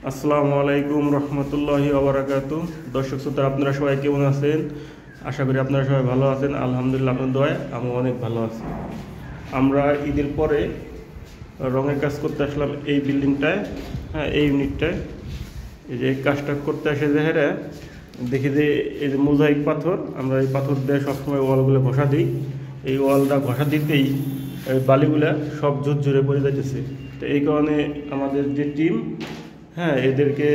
আসসালামু আলাইকুম রহমতুল্লাহি ওবারাকাতু। দর্শক শ্রোতা, আপনারা সবাই কেমন আছেন? আশা করি আপনারা সবাই ভালো আছেন। আলহামদুলিল্লাহ, আপনার দোয়ায় আমি অনেক ভালো আছি। আমরা ঈদের পরে রঙের কাজ করতে আসলাম এই বিল্ডিংটায়, হ্যাঁ, এই ইউনিটটায়। এই যে এই কাজটা করতে আসে যে দেখি যে এই যে মোজাইক পাথর, আমরা এই পাথর দিয়ে সবসময় ওয়ালগুলো ঘষা দিই। এই ওয়ালটা ঘষা দিতেই এই বালিগুলা সব ঝুরঝুরে পড়ে যাচ্ছে। তো এই কারণে আমাদের যে টিম, হ্যাঁ, এদেরকে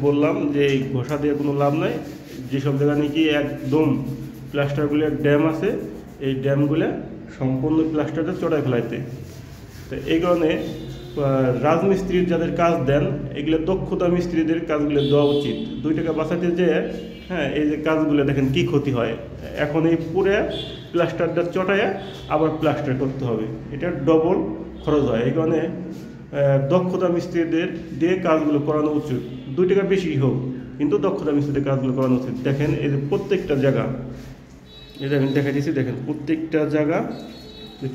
বললাম যে এই ঘষা দিয়ে কোনো লাভ নাই। যেসব জায়গা নাকি একদম প্লাস্টারগুলোর ড্যাম আছে, এই ড্যামগুলো সম্পূর্ণ প্লাস্টারটা চড়াই ফেলাইতে। তো এই কারণে রাজমিস্ত্রির যাদের কাজ দেন, এগুলো দক্ষতা মিস্ত্রিদের কাজগুলো দেওয়া উচিত। 2 টাকা বাঁচাতে যেয়ে, হ্যাঁ, এই যে কাজগুলো দেখেন কি ক্ষতি হয়। এখন এই পুরে প্লাস্টারটা চটাইয়া আবার প্লাস্টার করতে হবে, এটা ডবল খরচ হয়। এই কারণে দক্ষতা মিস্ত্রিদের দিয়ে কাজগুলো করানো উচিত। 2 টাকা বেশি হোক, কিন্তু দক্ষতা মিস্ত্রিদের কাজগুলো করানো উচিত। দেখেন এই যে প্রত্যেকটা জায়গা, এই দেখেন দেখা দিচ্ছি, দেখেন প্রত্যেকটা জায়গা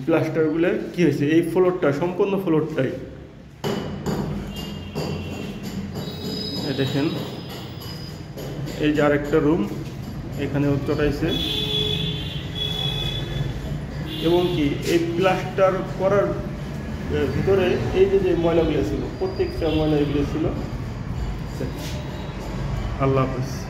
প্লাস্টারগুলো কী হয়েছে। এই ফ্লোরটা, সম্পূর্ণ ফ্লোরটাই দেখেন। এই যে আরেকটা রুম, এখানেও চটাইছে। এবং কি এই প্লাস্টার করার ভিতরে এই যে ময়লাগুলো ছিল, প্রত্যেকটা ময়লা এগুলো ছিল। আল্লাহ হাফেজ।